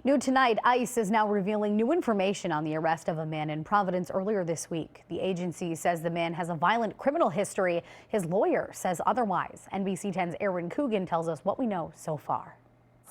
New tonight, ICE is now revealing new information on the arrest of a man in Providence earlier this week. The agency says the man has a violent criminal history. His lawyer says otherwise. NBC 10's Aaron Coogan tells us what we know so far.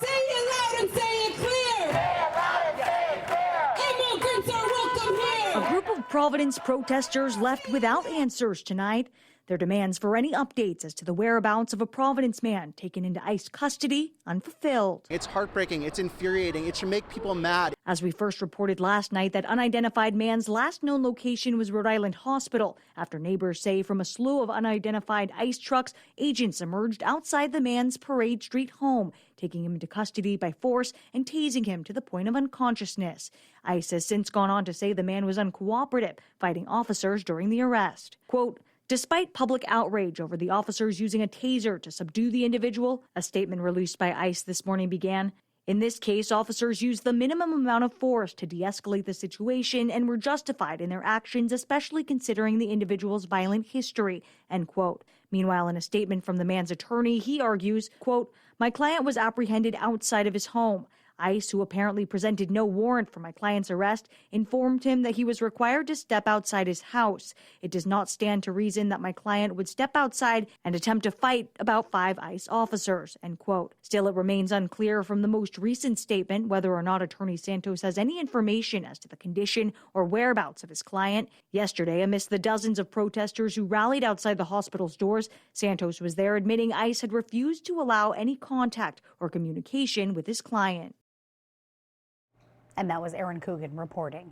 Say it loud and say it clear! Say it loud and say it clear! Immigrants are welcome here! A group of Providence protesters left without answers tonight. Their demands for any updates as to the whereabouts of a Providence man taken into ICE custody unfulfilled. It's heartbreaking. It's infuriating. It should make people mad. As we first reported last night, that unidentified man's last known location was Rhode Island Hospital. After neighbors say from a slew of unidentified ICE trucks, agents emerged outside the man's Parade Street home, taking him into custody by force and tasing him to the point of unconsciousness. ICE has since gone on to say the man was uncooperative, fighting officers during the arrest. Quote, despite public outrage over the officers using a taser to subdue the individual, a statement released by ICE this morning began. In this case, officers used the minimum amount of force to de-escalate the situation and were justified in their actions, especially considering the individual's violent history, end quote. Meanwhile, in a statement from the man's attorney, he argues, quote, my client was apprehended outside of his home. ICE, who apparently presented no warrant for my client's arrest, informed him that he was required to step outside his house. It does not stand to reason that my client would step outside and attempt to fight about 5 ICE officers, end quote. Still, it remains unclear from the most recent statement whether or not Attorney Santos has any information as to the condition or whereabouts of his client. Yesterday, amidst the dozens of protesters who rallied outside the hospital's doors, Santos was there admitting ICE had refused to allow any contact or communication with his client. And that was Aaron Coogan reporting.